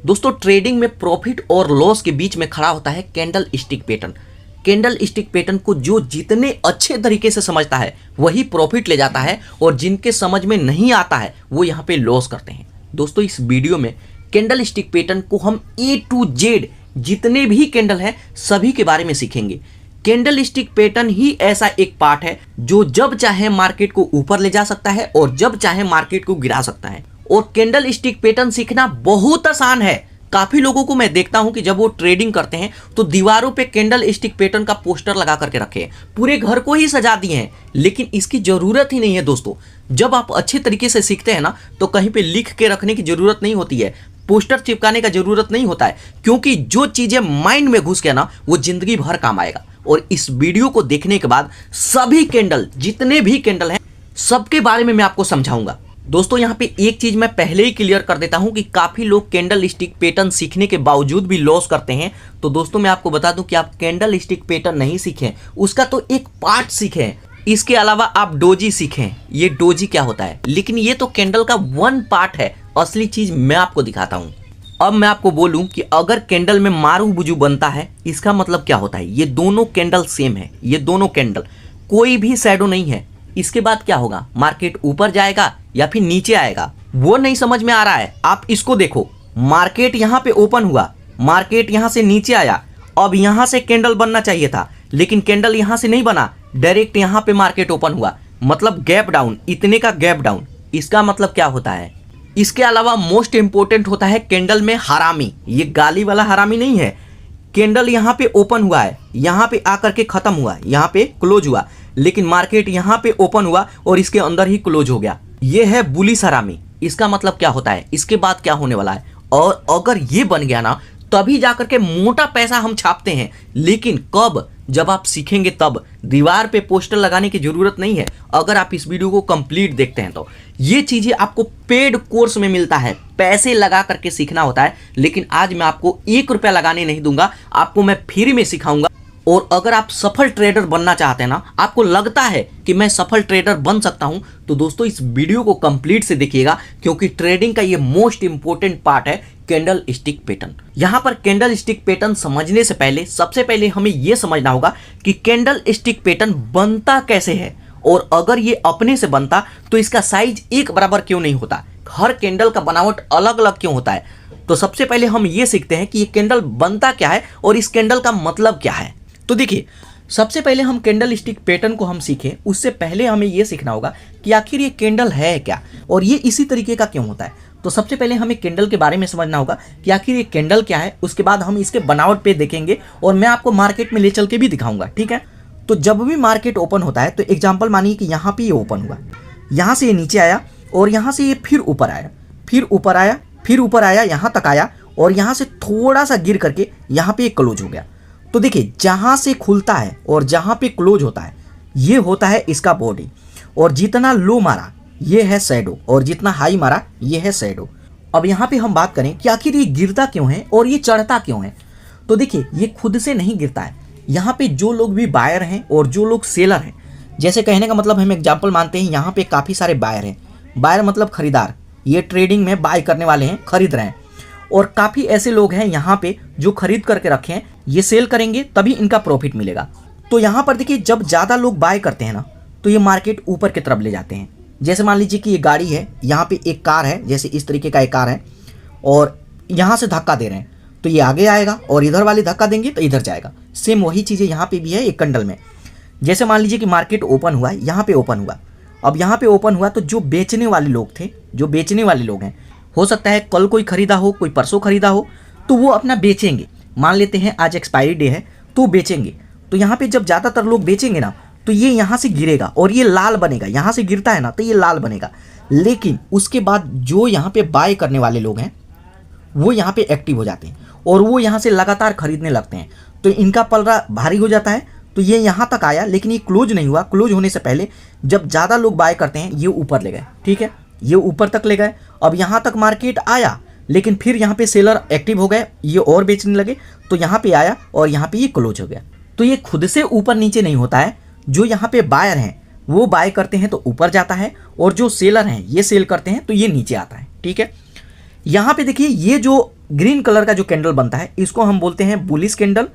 दोस्तों ट्रेडिंग में प्रॉफिट और लॉस के बीच में खड़ा होता है candle stick pattern. Candle stick pattern को जो जितने अच्छे तरीके से समझता है वही प्रॉफिट ले जाता है और जिनके समझ में नहीं आता है वो यहाँ पे लॉस करते हैं। दोस्तों इस वीडियो में कैंडल स्टिक पैटर्न को हम A to Z जितने भी कैंडल है सभी के बारे में सीखेंगे। कैंडल स्टिक पैटर्न ही ऐसा एक पार्ट है जो जब चाहे मार्केट को ऊपर ले जा सकता है और जब चाहे मार्केट को गिरा सकता है। और कैंडल स्टिक पैटर्न सीखना बहुत आसान है। काफी लोगों को मैं देखता हूं कि जब वो ट्रेडिंग करते हैं तो दीवारों पे कैंडल स्टिक पैटर्न का पोस्टर लगा करके रखे हैं, पूरे घर को ही सजा दिए हैं, लेकिन इसकी जरूरत ही नहीं है। दोस्तों जब आप अच्छे तरीके से सीखते हैं ना तो कहीं पे लिख के रखने की जरूरत नहीं होती है, पोस्टर चिपकाने का जरूरत नहीं होता है, क्योंकि जो चीजें माइंड में घुस गया ना वो जिंदगी भर काम आएगा। और इस वीडियो को देखने के बाद सभी कैंडल जितने भी कैंडल हैं सबके बारे में मैं आपको समझाऊंगा। दोस्तों यहाँ पे एक चीज मैं पहले ही क्लियर कर देता हूं कि काफी लोग कैंडल स्टिक पैटर्न सीखने के बावजूद भी लॉस करते हैं। तो दोस्तों मैं आपको बता दूं कि आप कैंडल स्टिक पैटर्न नहीं सीखें, उसका तो एक पार्ट सीखें। इसके अलावा आप डोजी सीखें। ये डोजी क्या होता है, लेकिन ये तो कैंडल का वन पार्ट है। असली चीज मैं आपको दिखाता हूं। अब मैं आपको बोलूं कि अगर कैंडल में मारू बुजू बनता है इसका मतलब क्या होता है। ये दोनों कैंडल सेम है, ये दोनों कैंडल कोई भी शैडो नहीं है। इसके बाद क्या होगा, मार्केट ऊपर जाएगा या फिर नीचे आएगा वो नहीं समझ में आ रहा है। आप इसको देखो, मार्केट यहां पे ओपन हुआ, मार्केट यहां से नीचे आया, अब यहां से कैंडल बनना चाहिए था लेकिन कैंडल यहां से नहीं बना, डायरेक्ट यहां पे मार्केट ओपन हुआ, मतलब गैप डाउन, इतने का गैप डाउन। इसका मतलब क्या होता है। इसके अलावा मोस्ट इंपोर्टेंट होता है कैंडल में हरामी। ये गाली वाला हरामी नहीं है। कैंडल यहाँ पे ओपन हुआ है, यहाँ पे आकर के खत्म हुआ, यहाँ पे क्लोज हुआ, लेकिन मार्केट यहाँ पे ओपन हुआ और इसके अंदर ही क्लोज हो गया। ये है बुलिश हरामी। इसका मतलब क्या होता है, इसके बाद क्या होने वाला है। और अगर ये बन गया ना तभी जाकर के मोटा पैसा हम छापते हैं, लेकिन कब, जब आप सीखेंगे तब। दीवार पे पोस्टर लगाने की जरूरत नहीं है। अगर आप इस वीडियो को कंप्लीट देखते हैं तो ये चीजें आपको पेड कोर्स में मिलता है, पैसे लगा करके सीखना होता है। लेकिन आज मैं आपको 1 रुपया लगाने नहीं दूंगा, आपको मैं फ्री में सिखाऊंगा। और अगर आप सफल ट्रेडर बनना चाहते हैं ना, आपको लगता है कि मैं सफल ट्रेडर बन सकता हूं, तो दोस्तों इस वीडियो को कंप्लीट से देखिएगा, क्योंकि ट्रेडिंग का ये मोस्ट इंपोर्टेंट पार्ट है कैंडल स्टिक पैटर्न। यहां पर कैंडल स्टिक पैटर्न समझने से पहले सबसे पहले हमें यह समझना होगा कि कैंडल स्टिक पैटर्न बनता कैसे है, और अगर ये अपने से बनता तो इसका साइज एक बराबर क्यों नहीं होता, हर कैंडल का बनावट अलग अलग क्यों होता है। तो सबसे पहले हम ये सीखते हैं कि ये कैंडल बनता क्या है और इस कैंडल का मतलब क्या है। तो देखिए, सबसे पहले हम कैंडल स्टिक पैटर्न को हम सीखें उससे पहले हमें यह सीखना होगा कि आखिर ये कैंडल है क्या और ये इसी तरीके का क्यों होता है। तो सबसे पहले हमें कैंडल के बारे में समझना होगा कि आखिर ये कैंडल क्या है, उसके बाद हम इसके बनावट पे देखेंगे और मैं आपको मार्केट में ले चल के भी दिखाऊंगा, ठीक है। तो जब भी मार्केट ओपन होता है तो एग्जाम्पल मानिए कि यहाँ पे ये ओपन हुआ, यहाँ से ये नीचे आया और यहाँ से ये फिर ऊपर आया, फिर ऊपर आया, फिर ऊपर आया, यहाँ तक आया और यहाँ से थोड़ा सा गिर करके यहाँ पे क्लोज हो गया। तो देखिए, जहां से खुलता है और जहां पे क्लोज होता है ये होता है इसका बॉडी, और जितना लो मारा ये है शैडो और जितना हाई मारा ये है शैडो। अब यहाँ पे हम बात करें कि आखिर ये गिरता क्यों है और ये चढ़ता क्यों है। तो देखिए, ये खुद से नहीं गिरता है। यहाँ पे जो लोग भी बायर हैं और जो लोग सेलर हैं, जैसे कहने का मतलब हम एग्जाम्पल मानते हैं यहाँ पे काफ़ी सारे बायर हैं। बायर मतलब खरीदार, ये ट्रेडिंग में बाय करने वाले हैं, खरीद रहे हैं। और काफ़ी ऐसे लोग हैं यहाँ पे जो खरीद करके रखे हैं, ये सेल करेंगे तभी इनका प्रॉफिट मिलेगा। तो यहाँ पर देखिए, जब ज़्यादा लोग बाय करते हैं ना तो ये मार्केट ऊपर की तरफ ले जाते हैं। जैसे मान लीजिए कि ये गाड़ी है, यहाँ पे एक कार है, जैसे इस तरीके का एक कार है और यहाँ से धक्का दे रहे हैं तो ये आगे आएगा और इधर वाले धक्का देंगे तो इधर जाएगा। सेम वही चीज़ें यहाँ पे भी है एक कैंडल में। जैसे मान लीजिए कि मार्केट ओपन हुआ, यहाँ पे ओपन हुआ, अब यहाँ पे ओपन हुआ तो जो बेचने वाले लोग थे, जो बेचने वाले लोग हैं, हो सकता है कल कोई खरीदा हो, कोई परसों खरीदा हो, तो वो अपना बेचेंगे। मान लेते हैं आज एक्सपायरी डे है तो बेचेंगे। तो यहाँ पे जब ज़्यादातर लोग बेचेंगे ना तो ये यहाँ से गिरेगा और ये लाल बनेगा, यहाँ से गिरता है ना तो ये लाल बनेगा। लेकिन उसके बाद जो यहाँ पे बाय करने वाले लोग हैं वो यहाँ पे एक्टिव हो जाते हैं और वो यहाँ से लगातार खरीदने लगते हैं, तो इनका पलड़ा भारी हो जाता है। तो ये यहाँ तक आया लेकिन ये क्लोज नहीं हुआ। क्लोज होने से पहले जब ज़्यादा लोग बाय करते हैं ये ऊपर ले गए, ठीक है, ये ऊपर तक ले गए। अब यहाँ तक मार्केट आया लेकिन फिर यहाँ पे सेलर एक्टिव हो गए, ये और बेचने लगे, तो यहाँ पे आया और यहाँ पे ये क्लोज हो गया। तो ये खुद से ऊपर नीचे नहीं होता है। जो यहाँ पे बायर हैं वो बाय करते हैं तो ऊपर जाता है और जो सेलर हैं ये सेल करते हैं तो ये नीचे आता है, ठीक है। यहाँ पे देखिए ये जो ग्रीन कलर का जो कैंडल बनता है इसको हम बोलते हैं बुलिश कैंडल,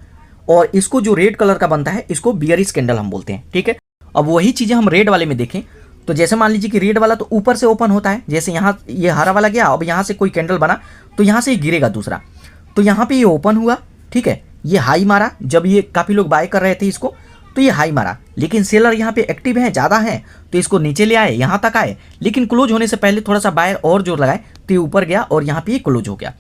और इसको जो रेड कलर का बनता है इसको बियरिश कैंडल हम बोलते हैं। ठीक है, अब वही चीजें हम रेड वाले में देखें तो जैसे मान लीजिए कि रेड वाला तो ऊपर से ओपन होता है, जैसे यहाँ ये हरा वाला गया, अब यहाँ से कोई कैंडल बना तो यहाँ से गिरेगा दूसरा, तो यहाँ पे ये ओपन हुआ। ठीक है, ये हाई मारा, जब ये काफ़ी लोग बाय कर रहे थे इसको तो ये हाई मारा, लेकिन सेलर यहाँ पे एक्टिव है, ज़्यादा है तो इसको नीचे ले आए, यहाँ तक आए, लेकिन क्लोज होने से पहले थोड़ा सा बायर और जोर लगाए तो ये ऊपर गया और यहाँ पे ये क्लोज हो गया।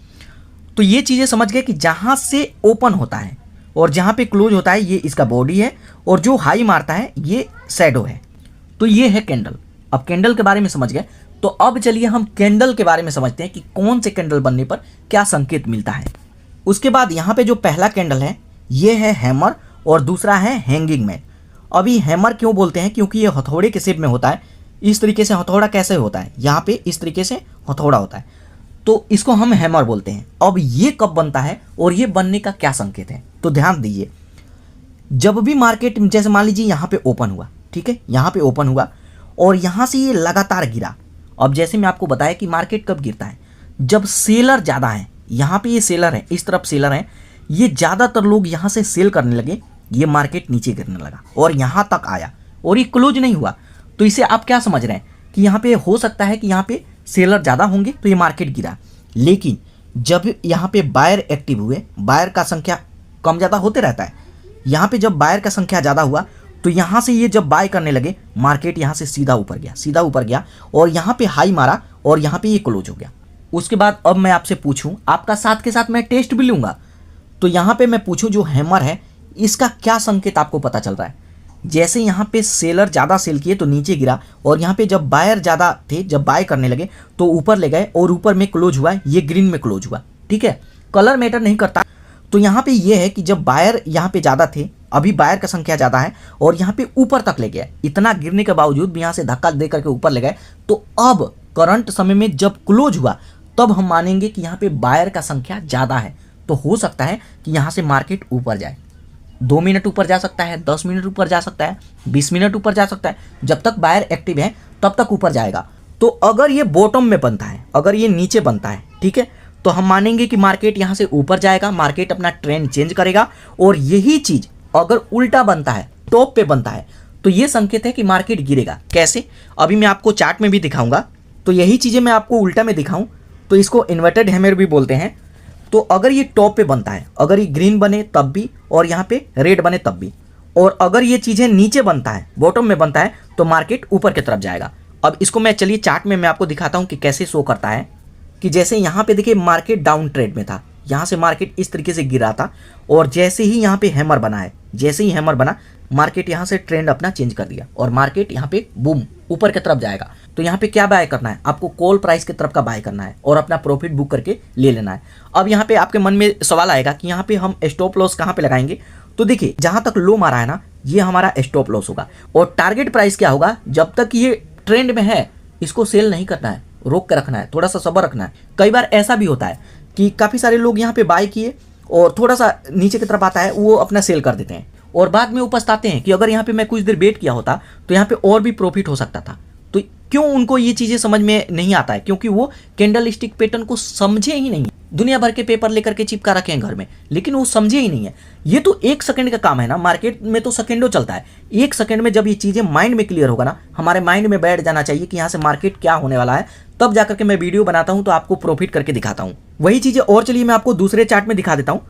तो ये चीज़ें समझ गए कि जहाँ से ओपन होता है और जहाँ पे क्लोज होता है ये इसका बॉडी है, और जो हाई मारता है ये शैडो है। तो ये है कैंडल। अब कैंडल के बारे में समझ गए, तो अब चलिए हम कैंडल के बारे में समझते हैं कि कौन से कैंडल बनने पर क्या संकेत मिलता है। उसके बाद यहाँ पे जो पहला कैंडल है ये है हैमर और दूसरा है हैंगिंग मैन। अभी हैमर क्यों बोलते हैं, क्योंकि ये हथौड़े के शेप में होता है। इस तरीके से हथौड़ा कैसे होता है, यहाँ पे इस तरीके से हथौड़ा होता है, तो इसको हम हैमर बोलते हैं। अब ये कब बनता है और ये बनने का क्या संकेत है, तो ध्यान दीजिए। जब भी मार्केट जैसे मान लीजिए यहाँ पे ओपन हुआ, ठीक है, यहाँ पे ओपन हुआ और यहाँ से ये लगातार गिरा। अब जैसे मैं आपको बताया कि मार्केट कब गिरता है, जब सेलर ज़्यादा है। यहाँ पे ये सेलर है, इस तरफ सेलर है, ये ज़्यादातर लोग यहाँ से सेल करने लगे, ये मार्केट नीचे गिरने लगा और यहाँ तक आया और ये क्लोज नहीं हुआ। तो इसे आप क्या समझ रहे हैं कि यहाँ पे हो सकता है कि यहाँ पे सेलर ज़्यादा होंगे तो ये मार्केट गिरा, लेकिन जब यहाँ पे बायर एक्टिव हुए, बायर का संख्या कम ज़्यादा होते रहता है, यहाँ पे जब बायर का संख्या ज़्यादा हुआ तो यहाँ से ये जब बाय करने लगे मार्केट यहाँ से सीधा ऊपर गया, सीधा ऊपर गया और यहाँ पे हाई मारा और यहाँ पे ये क्लोज हो गया। उसके बाद अब मैं आपसे पूछूं, आपका साथ के साथ मैं टेस्ट भी लूँगा, तो यहाँ पे मैं पूछूं जो हैमर है इसका क्या संकेत आपको पता चल रहा है। जैसे यहाँ पे सेलर ज़्यादा सेल किए तो नीचे गिरा, और यहाँ पे जब बायर ज़्यादा थे, जब बाय करने लगे तो ऊपर ले गए और ऊपर में क्लोज हुआ, ये ग्रीन में क्लोज हुआ। ठीक है, कलर मैटर नहीं करता। तो यहाँ पे ये है कि जब बायर यहाँ पे ज़्यादा थे, अभी बायर का संख्या ज़्यादा है और यहाँ पे ऊपर तक ले गया, इतना गिरने के बावजूद भी यहाँ से धक्का दे करके ऊपर ले गए, तो अब करंट समय में जब क्लोज हुआ तब हम मानेंगे कि यहाँ पे बायर का संख्या ज़्यादा है। तो हो सकता है कि यहाँ से मार्केट ऊपर जाए, 2 मिनट ऊपर जा सकता है, 10 मिनट ऊपर जा सकता है, 20 मिनट ऊपर जा सकता है, जब तक बायर एक्टिव है तब तक ऊपर जाएगा। तो अगर ये बॉटम में बनता है, अगर ये नीचे बनता है, ठीक है, तो हम मानेंगे कि मार्केट यहाँ से ऊपर जाएगा, मार्केट अपना ट्रेंड चेंज करेगा। और यही चीज़ अगर उल्टा बनता है, टॉप पे बनता है, तो ये संकेत है कि मार्केट गिरेगा। कैसे, अभी मैं आपको चार्ट में भी दिखाऊंगा। तो यही चीज़ें मैं आपको उल्टा में दिखाऊं तो इसको इन्वर्टेड हैमर भी बोलते हैं। तो अगर ये टॉप पे बनता है, अगर ये ग्रीन बने तब भी और यहाँ पे रेड बने तब भी, और अगर ये चीज़ें नीचे बनता है, बॉटम में बनता है, तो मार्केट ऊपर की तरफ जाएगा। अब इसको मैं चलिए चार्ट में मैं आपको दिखाता हूँ कि कैसे शो करता है। कि जैसे यहाँ पे देखिए मार्केट डाउन ट्रेड में था, यहाँ से मार्केट इस तरीके से गिरा था, और जैसे ही यहाँ पे हैमर बना है, जैसे ही हैमर बना, मार्केट यहाँ से ट्रेंड अपना चेंज कर दिया और मार्केट यहाँ पे बूम ऊपर की तरफ जाएगा। तो यहाँ पे क्या बाय करना है, आपको कॉल प्राइस की तरफ का बाय करना है और अपना प्रॉफिट बुक करके ले लेना है। अब यहाँ पे आपके मन में सवाल आएगा कि यहाँ पे हम स्टॉप लॉस कहाँ पे लगाएंगे। तो देखिए जहाँ तक लो मारा है ना, ये हमारा स्टॉप लॉस होगा, और टारगेट प्राइस क्या होगा, जब तक ये ट्रेंड में है इसको सेल नहीं करना है, रोक के रखना है, थोड़ा सा सब्र रखना है। कई बार ऐसा भी होता है कि काफ़ी सारे लोग यहाँ पे बाय किए और थोड़ा सा नीचे की तरफ आता है, वो अपना सेल कर देते हैं और बाद में उपस्ताते हैं कि अगर यहाँ पे मैं कुछ देर वेट किया होता तो यहाँ पे और भी प्रॉफिट हो सकता था। तो क्यों उनको ये चीज़ें समझ में नहीं आता है, क्योंकि वो कैंडल स्टिक पैटर्न को समझे ही नहीं। दुनिया भर के पेपर लेकर के चिपका रखे हैं घर में, लेकिन वो समझे ही नहीं है। ये तो 1 सेकंड का काम है ना, मार्केट में तो सेकंडों चलता है। 1 सेकंड में जब ये चीज़ें माइंड में क्लियर होगा ना, हमारे माइंड में बैठ जाना चाहिए कि यहाँ से मार्केट क्या होने वाला है, तब जाकर के मैं वीडियो बनाता हूँ तो आपको प्रॉफिट करके दिखाता हूँ। वही चीज़ें और चलिए मैं आपको दूसरे चार्ट में दिखा देता हूँ।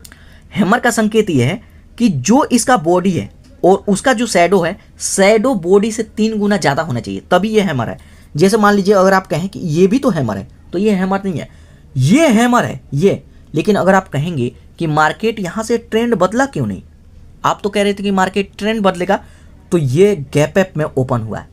हैमर का संकेत ये है कि जो इसका बॉडी है और उसका जो शैडो है, शैडो बॉडी से 3 गुना ज़्यादा होना चाहिए, तभी ये हैमर है। जैसे मान लीजिए अगर आप कहें कि ये भी तो हैमर है, तो ये हैमर नहीं है, ये हैमर है ये। लेकिन अगर आप कहेंगे कि मार्केट यहाँ से ट्रेंड बदला क्यों नहीं, आप तो कह रहे थे कि मार्केट ट्रेंड बदलेगा, तो ये गैप अप में ओपन हुआ है।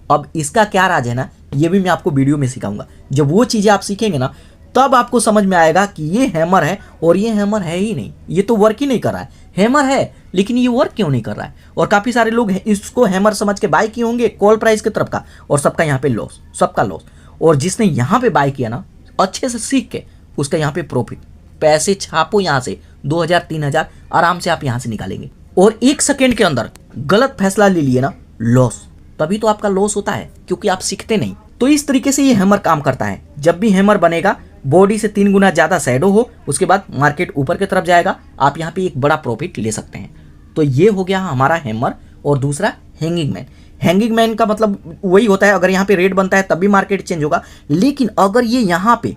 अब इसका क्या राज है ना, ये भी मैं आपको वीडियो में सिखाऊंगा। जब वो चीज़ें आप सीखेंगे ना, तब आपको समझ में आएगा कि ये हैमर है और ये हैमर है ही नहीं, ये तो वर्क ही नहीं कर रहा है। हैमर है लेकिन ये वर्क क्यों नहीं कर रहा है। और काफ़ी सारे लोग इसको हैमर समझ के बाय किए होंगे कॉल प्राइस की तरफ का, और सबका यहाँ पे लॉस, सबका लॉस। और जिसने यहाँ पे बाय किया ना, अच्छे से सीख के, उसका यहाँ पे प्रॉफिट। पैसे छापो यहाँ से 2000-3000 आराम से आप यहाँ से निकालेंगे। और 1 सेकेंड के अंदर गलत फैसला ले लिए ना, लॉस। तभी तो आपका लॉस होता है, क्योंकि आप सीखते नहीं। तो इस तरीके से ये हैमर काम करता है। जब भी हैमर बनेगा, बॉडी से 3 गुना ज़्यादा शैडो हो, उसके बाद मार्केट ऊपर की तरफ जाएगा, आप यहाँ पे एक बड़ा प्रॉफिट ले सकते हैं। तो ये हो गया हमारा हैमर। और दूसरा हैंगिंग मैन। हैंगिंग मैन का मतलब वही होता है, अगर यहाँ पे रेड बनता है तब भी मार्केट चेंज होगा, लेकिन अगर ये यहाँ पे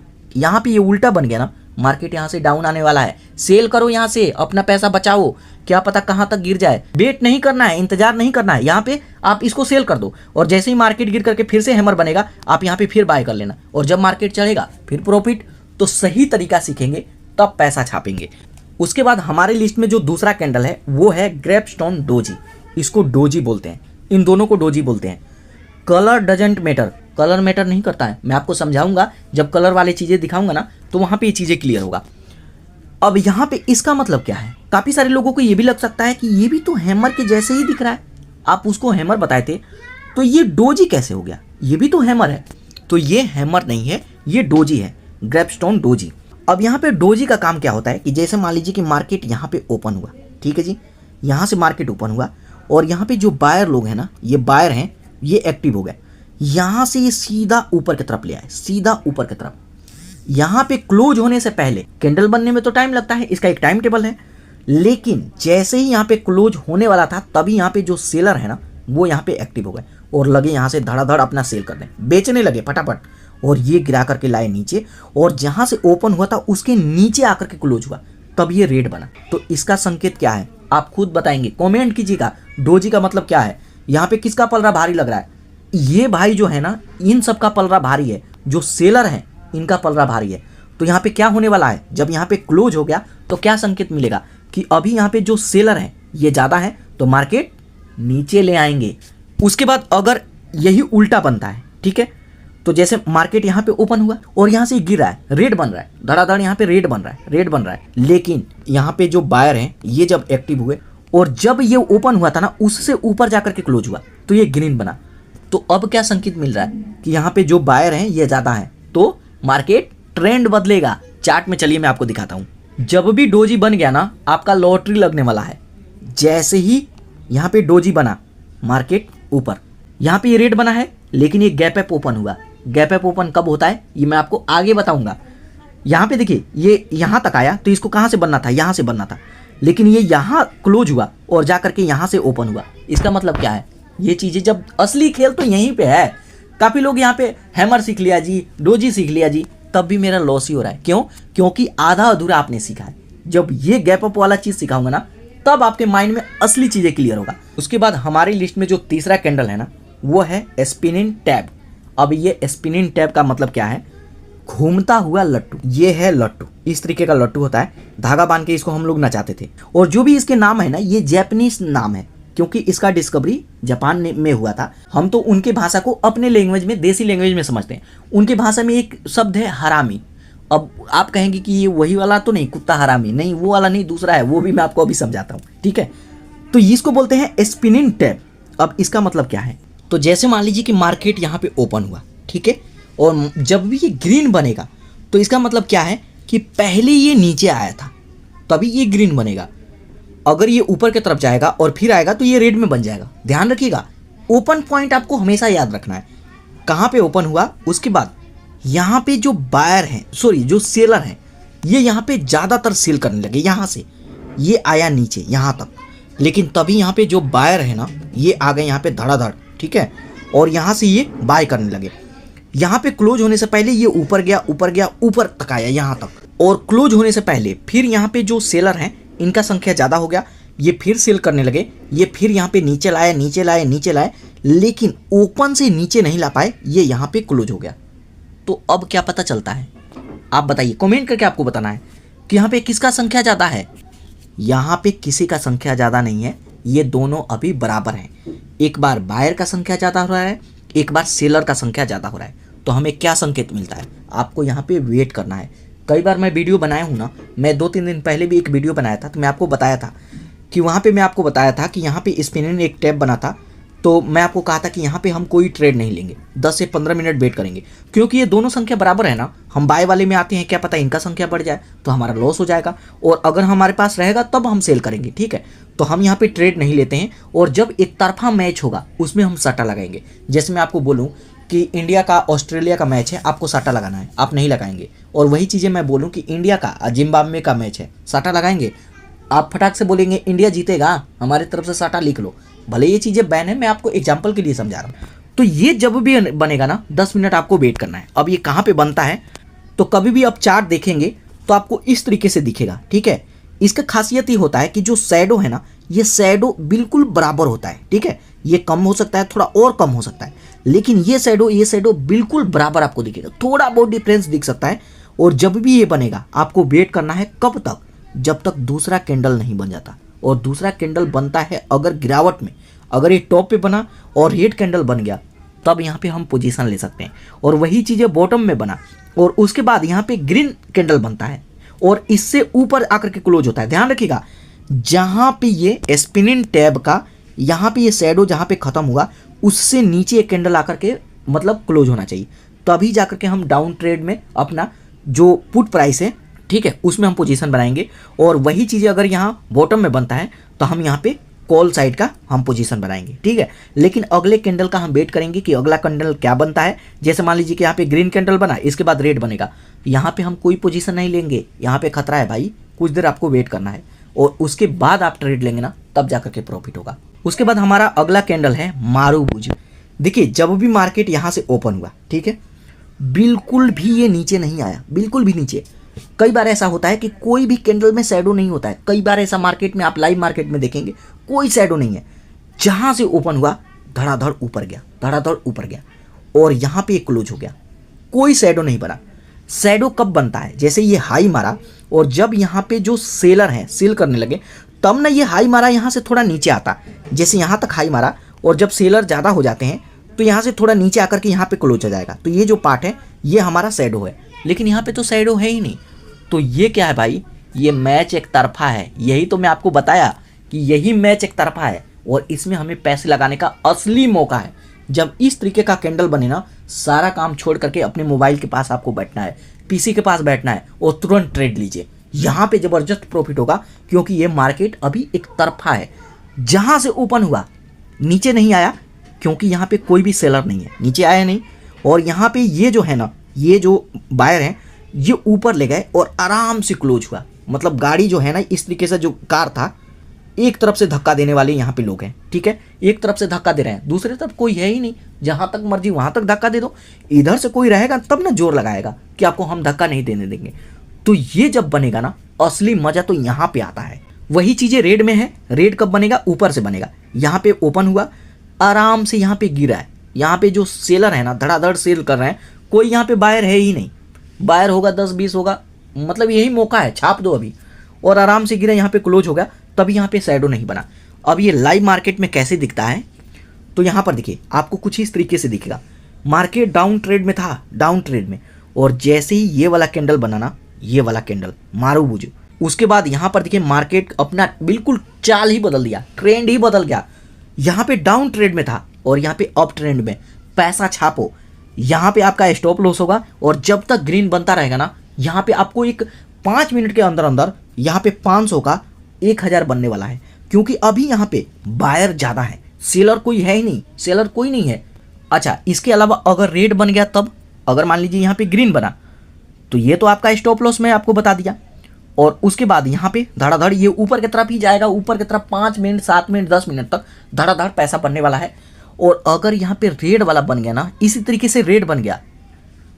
ये उल्टा बन गया ना, मार्केट यहाँ से डाउन आने वाला है। सेल करो यहाँ से, अपना पैसा बचाओ, क्या पता कहाँ तक गिर जाए। वेट नहीं करना है, इंतजार नहीं करना है, यहाँ पे आप इसको सेल कर दो और जैसे ही मार्केट गिर करके फिर से हैमर बनेगा, आप यहाँ पे फिर बाय कर लेना और जब मार्केट चढ़ेगा फिर प्रॉफिट। तो सही तरीका सीखेंगे तब पैसा छापेंगे। उसके बाद हमारे लिस्ट में जो दूसरा कैंडल है वो है ग्रेपस्टोन डोजी। इसको डोजी बोलते हैं, इन दोनों को डोजी बोलते हैं। Colour doesn't matter, colour matter नहीं करता है। मैं आपको समझाऊंगा, जब कलर वाली चीज़ें दिखाऊंगा ना तो वहाँ पे ये चीज़ें क्लियर होगा। अब यहाँ पे इसका मतलब क्या है, काफ़ी सारे लोगों को ये भी लग सकता है कि ये भी तो हैमर के जैसे ही दिख रहा है, आप उसको हैमर बताए थे तो ये डोजी कैसे हो गया, ये भी तो हैमर है। तो ये हैमर नहीं है, ये डोजी है, ग्रेपस्टोन डोजी। अब यहाँ पे डोजी का काम क्या होता है कि जैसे मान लीजिए कि मार्केट यहाँ पे ओपन हुआ, ठीक है जी, यहाँ से मार्केट ओपन हुआ और यहाँ पे जो बायर लोग हैं ना, ये बायर हैं, ये एक्टिव हो गए, यहाँ से ये सीधा ऊपर की तरफ ले आए, सीधा ऊपर की तरफ। यहाँ पे क्लोज होने से पहले, कैंडल बनने में तो टाइम लगता है, इसका एक टाइम टेबल है, लेकिन जैसे ही यहाँ पे क्लोज होने वाला था तभी यहाँ पे जो सेलर है ना वो यहाँ पे एक्टिव हो गए और लगे यहाँ से धड़ाधड़ अपना सेल करने, बेचने लगे फटाफट, और ये गिरा करके लाए नीचे और जहाँ से ओपन हुआ था उसके नीचे आकर के क्लोज हुआ, तब ये रेड बना। तो इसका संकेत क्या है आप खुद बताएंगे, कमेंट कीजिएगा। डोजी का मतलब क्या है, यहाँ पे किसका पलड़ा भारी लग रहा है? ये भाई जो है ना, इन सब का पलड़ा भारी है, जो सेलर है इनका पलड़ा भारी है। तो यहाँ पे क्या होने वाला है, जब यहाँ पे क्लोज हो गया तो क्या संकेत मिलेगा कि अभी यहाँ पे जो सेलर है ये ज़्यादा है, तो मार्केट नीचे ले आएंगे। उसके बाद अगर यही उल्टा बनता है, ठीक है, तो जैसे मार्केट यहाँ पे ओपन हुआ और यहाँ से गिर रहा है, रेड बन रहा है, धड़ाधड़ यहाँ पे रेड बन रहा है, रेड बन रहा है, लेकिन यहाँ पे जो बायर हैं ये जब एक्टिव हुए और जब ये ओपन हुआ था ना उससे ऊपर जाकर के क्लोज हुआ तो ये ग्रीन बना। तो अब क्या संकेत मिल रहा है कि यहाँ पे जो बायर हैं ये ज़्यादा है, तो मार्केट ट्रेंड बदलेगा। चार्ट में चलिए मैं आपको दिखाता हूँ। जब भी डोजी बन गया ना, आपका लॉटरी लगने वाला है। जैसे ही यहाँ पे डोजी बना, मार्केट ऊपर, यहाँ पे ये रेड बना है, लेकिन ये गैप अप ओपन हुआ। गैप अप ओपन कब होता है ये मैं आपको आगे बताऊंगा। यहाँ पे देखिए ये यहाँ तक आया तो इसको कहाँ से बनना था, यहाँ से बनना था, लेकिन ये यहाँ क्लोज हुआ और जा करके यहाँ से ओपन हुआ। इसका मतलब क्या है, ये चीज़ें जब असली खेल तो यहीं पे है। काफ़ी लोग यहाँ पे हैमर सीख लिया जी, डोजी सीख लिया जी, तब भी मेरा लॉस ही हो रहा है। क्यों? क्योंकि आधा अधूरा आपने सीखा है। जब ये गैप अप वाला चीज़ सिखाऊंगा ना तब आपके माइंड में असली चीज़ें क्लियर होगा। उसके बाद हमारी लिस्ट में जो तीसरा कैंडल है ना वो है स्पिनिंग टैब। अब ये स्पिनिंग टैब का मतलब क्या है, घूमता हुआ लट्टू। ये है लट्टू, इस तरीके का लट्टू होता है, धागा बांध के इसको हम लोग नचाते थे। और जो भी इसके नाम है ना ये जैपनीज नाम है, क्योंकि इसका डिस्कवरी जापान में हुआ था। हम तो उनके भाषा को अपने लैंग्वेज में, देसी लैंग्वेज में समझते हैं। उनके भाषा में एक शब्द है हरामी। अब आप कहेंगे कि ये वही वाला तो नहीं, कुत्ता हरामी नहीं, वो वाला नहीं, दूसरा है, वो भी मैं आपको अभी समझाता हूँ, ठीक है। तो इसको बोलते हैं स्पिनिंग टैब। अब इसका मतलब क्या है, तो जैसे मान लीजिए कि मार्केट यहाँ पे ओपन हुआ, ठीक है, और जब भी ये ग्रीन बनेगा तो इसका मतलब क्या है कि पहले ये नीचे आया था तभी ये ग्रीन बनेगा। अगर ये ऊपर की तरफ जाएगा और फिर आएगा तो ये रेड में बन जाएगा। ध्यान रखिएगा, ओपन पॉइंट आपको हमेशा याद रखना है, कहाँ पे ओपन हुआ। उसके बाद यहाँ पे जो बायर हैं, सॉरी जो सेलर हैं, ये यहाँ पे ज़्यादातर सेल करने लगे। यहाँ से ये आया नीचे यहाँ तक, लेकिन तभी यहाँ पे जो बायर है ना ये आ गए यहाँ पे धड़ाधड़, ठीक है, और यहाँ से ये बाय करने लगे। यहाँ पे क्लोज होने से पहले ये ऊपर गया, ऊपर गया, ऊपर तक आया यहाँ तक, और क्लोज होने से पहले फिर यहाँ पे जो सेलर हैं इनका संख्या ज़्यादा हो गया, ये फिर सेल करने लगे, ये फिर यहाँ पे नीचे लाए, नीचे लाए, नीचे लाए, लेकिन ओपन से नीचे नहीं ला पाए, ये यहाँ पे क्लोज हो गया। तो अब क्या पता चलता है, आप बताइए, कमेंट करके आपको बताना है कि यहाँ पे किसका संख्या ज़्यादा है। यहाँ पे किसी का संख्या ज़्यादा नहीं है, ये दोनों अभी बराबर हैं। एक बार बायर का संख्या ज़्यादा हो रहा है, एक बार सेलर का संख्या ज़्यादा हो रहा है। तो हमें क्या संकेत मिलता है, आपको यहाँ पे वेट करना है। कई बार मैं वीडियो बनाया हूँ ना, मैं 2-3 दिन पहले भी एक वीडियो बनाया था, तो मैं आपको बताया था कि वहाँ पे मैं आपको बताया था कि यहाँ पे स्पिनिंग एक टैब बना था, तो मैं आपको कहा था कि यहाँ पे हम कोई ट्रेड नहीं लेंगे, 10 से 15 मिनट वेट करेंगे, क्योंकि ये दोनों संख्या बराबर है ना। हम बाय वाले में आते हैं, क्या पता इनका संख्या बढ़ जाए तो हमारा लॉस हो जाएगा, और अगर हमारे पास रहेगा तब हम सेल करेंगे, ठीक है। तो हम यहाँ पे ट्रेड नहीं लेते हैं, और जब एक तरफा मैच होगा उसमें हम सट्टा लगाएंगे। जैसे मैं आपको बोलूँ कि इंडिया का ऑस्ट्रेलिया का मैच है, आपको साटा लगाना है, आप नहीं लगाएंगे। और वही चीज़ें मैं बोलूँ कि इंडिया का जिम्बाब्वे का मैच है, साटा लगाएंगे, आप फटाक से बोलेंगे इंडिया जीतेगा, हमारी तरफ से साटा लिख लो। भले ये चीज़ें बैन है, मैं आपको एग्जाम्पल के लिए समझा रहा हूँ। तो ये जब भी बनेगा ना 10 मिनट आपको वेट करना है। अब ये कहाँ पे बनता है, तो कभी भी आप चार्ट देखेंगे तो आपको इस तरीके से दिखेगा, ठीक है। इसका खासियत ये होता है कि जो शैडो है ना, ये शैडो बिल्कुल बराबर होता है, ठीक है। ये कम हो सकता है, थोड़ा और कम हो सकता है, लेकिन ये शैडो बिल्कुल बराबर आपको दिखेगा, थोड़ा बहुत डिफरेंस दिख सकता है। और जब भी ये बनेगा आपको वेट करना है कब तक, जब तक दूसरा कैंडल नहीं बन जाता। और दूसरा कैंडल बनता है अगर गिरावट में, अगर ये टॉप पे बना और रेड कैंडल बन गया, तब यहाँ पे हम पोजीशन ले सकते हैं। और वही चीज़ें बॉटम में बना और उसके बाद यहाँ पे ग्रीन कैंडल बनता है और इससे ऊपर आकर के क्लोज होता है। ध्यान रखिएगा, जहाँ पे ये स्पिनिंग टैब का यहाँ पे ये शैडो जहाँ पे खत्म हुआ, उससे नीचे एक कैंडल आकर के मतलब क्लोज होना चाहिए, तभी जाकर के हम डाउन ट्रेड में अपना जो पुट प्राइस है, ठीक है, उसमें हम पोजीशन बनाएंगे। और वही चीज़ें अगर यहाँ बॉटम में बनता है तो हम यहाँ पे कॉल साइड का हम पोजीशन बनाएंगे, ठीक है। लेकिन अगले कैंडल का हम वेट करेंगे कि अगला कैंडल क्या बनता है। जैसे मान लीजिए कि यहाँ पे ग्रीन कैंडल बना, इसके बाद रेड बनेगा, यहाँ पे हम कोई पोजीशन नहीं लेंगे, यहाँ पे खतरा है भाई, कुछ देर आपको वेट करना है और उसके बाद आप ट्रेड लेंगे ना, तब जाकर के प्रॉफिट होगा। उसके बाद हमारा अगला कैंडल है मारूबुज। देखिए जब भी मार्केट यहाँ से ओपन हुआ, ठीक है, बिल्कुल भी ये नीचे नहीं आया, बिल्कुल भी नीचे। कई बार ऐसा होता है कि कोई भी कैंडल में शैडो नहीं होता है, कई बार ऐसा मार्केट में आप लाइव मार्केट में देखेंगे कोई शैडो नहीं है, जहां से ओपन हुआ धड़ाधड़ ऊपर गया, धड़ाधड़ ऊपर गया और यहां पे क्लोज हो गया, कोई शैडो नहीं बना। शैडो कब बनता है, जैसे ये हाई मारा और जब यहाँ पे जो सेलर हैं सेल करने लगे, तब ना ये हाई मारा यहाँ से थोड़ा नीचे आता, जैसे यहाँ तक हाई मारा और जब सेलर ज़्यादा हो जाते हैं तो यहाँ से थोड़ा नीचे आकर के यहाँ पे क्लोज हो जाएगा। तो ये जो पार्ट है ये हमारा शैडो है, लेकिन यहाँ पे तो शैडो है ही नहीं। तो ये क्या है भाई, ये मैच एक तरफा है। यही तो मैं आपको बताया कि यही मैच एक तरफा है और इसमें हमें पैसे लगाने का असली मौका है। जब इस तरीके का कैंडल बने ना, सारा काम छोड़ करके अपने मोबाइल के पास आपको बैठना है, पीसी के पास बैठना है और तुरंत ट्रेड लीजिए। यहाँ पे ज़बरदस्त प्रॉफिट होगा, क्योंकि ये मार्केट अभी एक तरफा है। जहाँ से ओपन हुआ नीचे नहीं आया, क्योंकि यहाँ पे कोई भी सेलर नहीं है, नीचे आया नहीं। और यहाँ पे ये जो है ना, ये जो बायर हैं ये ऊपर ले गए और आराम से क्लोज हुआ। मतलब गाड़ी जो है ना, इस तरीके से जो कार था, एक तरफ से धक्का देने वाले यहाँ पे लोग हैं, ठीक है, एक तरफ से धक्का दे रहे हैं, दूसरी तरफ कोई है ही नहीं, जहाँ तक मर्जी वहाँ तक धक्का दे दो। इधर से कोई रहेगा तब ना जोर लगाएगा कि आपको हम धक्का नहीं देने देंगे। तो ये जब बनेगा ना, असली मजा तो यहाँ पे आता है। वही चीज़ें रेड में है, रेड कब बनेगा, ऊपर से बनेगा। यहाँ पे ओपन हुआ, आराम से यहाँ पे गिरा है, यहाँ पे जो सेलर है ना धड़ाधड़ सेल कर रहे हैं, कोई यहाँ पे बायर है ही नहीं। बायर होगा 10-20 होगा, मतलब यही मौका है, छाप दो अभी। और आराम से गिरा, यहाँ पे क्लोज हो गया, तभी यहाँ पे शैडो नहीं बना। अब ये लाइव मार्केट में कैसे दिखता है, तो यहाँ पर देखिए आपको कुछ इस तरीके से दिखेगा। मार्केट डाउन ट्रेड में था, डाउन ट्रेड में, और जैसे ही ये वाला कैंडल बना ना, ये वाला कैंडल मारूबुज, उसके बाद यहाँ पर देखिए मार्केट अपना बिल्कुल चाल ही बदल दिया, ट्रेंड ही बदल गया। यहाँ पे डाउन ट्रेड में था और यहाँ पे अप ट्रेंड में। पैसा छापो, यहाँ पे आपका स्टॉप लॉस होगा और जब तक ग्रीन बनता रहेगा ना, यहाँ पे आपको एक 5 मिनट के अंदर अंदर यहाँ पे 500 का 1000 बनने वाला है, क्योंकि अभी यहाँ पे बायर ज़्यादा है, सेलर कोई है ही नहीं, सेलर कोई नहीं है। अच्छा, इसके अलावा अगर रेड बन गया तब, अगर मान लीजिए यहाँ पे ग्रीन बना, तो ये तो आपका स्टॉप लॉस मैं आपको बता दिया। और उसके बाद यहाँ पे धड़ाधड़ ये ऊपर की तरफ ही जाएगा, ऊपर की तरफ 5 मिनट 7 मिनट 10 मिनट तक धड़ाधड़ पैसा बनने वाला है। और अगर यहाँ पे रेड वाला बन गया ना, इसी तरीके से रेड बन गया,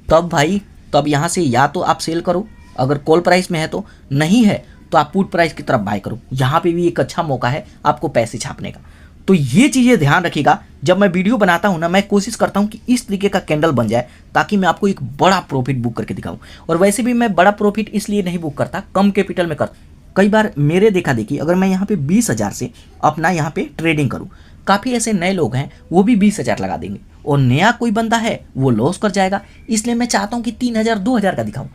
तब भाई तब यहाँ से या तो आप सेल करो अगर कॉल प्राइस में है, तो नहीं है तो आप पुट प्राइस की तरफ बाय करो। यहाँ पे भी एक अच्छा मौका है आपको पैसे छापने का। तो ये चीज़ें ध्यान रखिएगा, जब मैं वीडियो बनाता हूँ ना, मैं कोशिश करता हूँ कि इस तरीके का कैंडल बन जाए ताकि मैं आपको एक बड़ा प्रॉफिट बुक करके दिखाऊँ। और वैसे भी मैं बड़ा प्रॉफिट इसलिए नहीं बुक करता, कम कैपिटल में करता। कई बार मेरे देखा देखी अगर मैं यहाँ पे 20,000 से अपना यहाँ पे ट्रेडिंग करूँ, काफ़ी ऐसे नए लोग हैं वो भी 20,000 लगा देंगे और नया कोई बंदा है वो लॉस कर जाएगा। इसलिए मैं चाहता हूँ कि 3,000 2,000 का दिखाऊँ।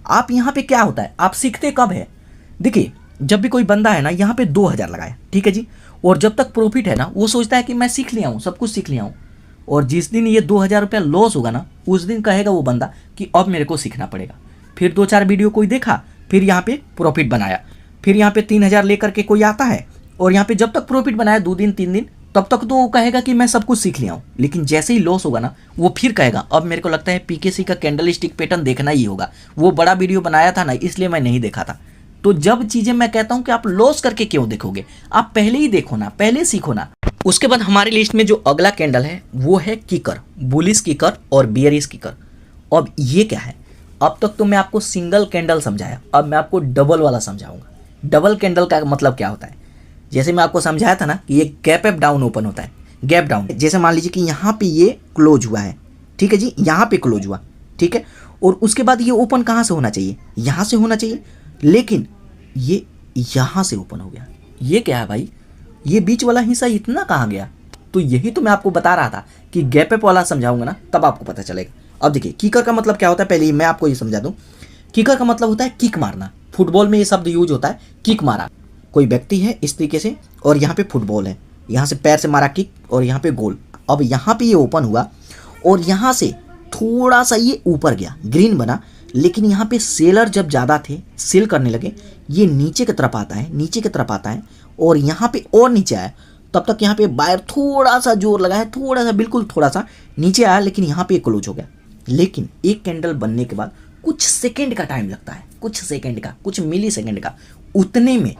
आप यहाँ पे क्या होता है, आप सीखते कब है, देखिए जब भी कोई बंदा है ना यहाँ पे 2,000 लगाया, ठीक है जी, और जब तक प्रॉफिट है ना वो सोचता है कि मैं सीख लिया हूँ, सब कुछ सीख लिया हूँ। और जिस दिन ये 2,000 रुपया लॉस होगा ना, उस दिन कहेगा वो बंदा कि अब मेरे को सीखना पड़ेगा। फिर 2-4 वीडियो कोई देखा, फिर यहाँ पे प्रॉफिट बनाया, फिर यहाँ पे 3,000 लेकर के कोई आता है और यहाँ पे जब तक प्रॉफिट बनाया 2 दिन 3 दिन, तब तक तो वो कहेगा कि मैं सब कुछ सीख लिया हूँ, लेकिन जैसे ही लॉस होगा ना वो फिर कहेगा अब मेरे को लगता है पीकेसी का कैंडल स्टिक पैटर्न देखना ही होगा। वो बड़ा वीडियो बनाया था ना, इसलिए मैं नहीं देखा था। तो जब चीज़ें मैं कहता हूँ कि आप लॉस करके क्यों देखोगे, आप पहले ही देखो ना, पहले सीखो ना। उसके बाद हमारी लिस्ट में जो अगला कैंडल है वो है किकर, बुलिश किकर और बियरिश किकर। अब ये क्या है, अब तक तो मैं आपको सिंगल कैंडल समझाया, अब मैं आपको डबल वाला समझाऊंगा। डबल कैंडल का मतलब क्या होता है, जैसे मैं आपको समझाया था ना कि ये गैप अप डाउन ओपन होता है, गैप डाउन। जैसे मान लीजिए कि यहाँ पे ये क्लोज हुआ है, ठीक है जी, यहाँ पे क्लोज हुआ, ठीक है, और उसके बाद ये ओपन कहाँ से होना चाहिए, यहाँ से होना चाहिए, लेकिन ये यहाँ से ओपन हो गया। ये क्या है भाई, ये बीच वाला हिस्सा इतना कहाँ गया। तो यही तो मैं आपको बता रहा था कि गैप अप वाला समझाऊंगा ना तब आपको पता चलेगा। अब देखिए किकर का मतलब क्या होता है, पहले ही मैं आपको ये समझा दूं। किकर का मतलब होता है किक मारना। फुटबॉल में ये शब्द यूज होता है, किक मारा। कोई व्यक्ति है इस तरीके से और यहाँ पे फुटबॉल है, यहाँ से पैर से मारा किक और यहाँ पे गोल। अब यहाँ पे ये ओपन हुआ और यहाँ से थोड़ा सा ये ऊपर गया, ग्रीन बना, लेकिन यहाँ पे सेलर जब ज़्यादा थे, सेल करने लगे, ये नीचे की तरफ आता है, नीचे की तरफ आता है और यहाँ पे और नीचे आया। तब तक यहाँ पे बायर थोड़ा सा जोर लगाया, थोड़ा सा, बिल्कुल थोड़ा सा नीचे आया, लेकिन यहाँ पे क्लोज हो गया। लेकिन एक कैंडल बनने के बाद कुछ सेकंड का टाइम लगता है, कुछ सेकंड का, कुछ मिली सेकंड का। उतने में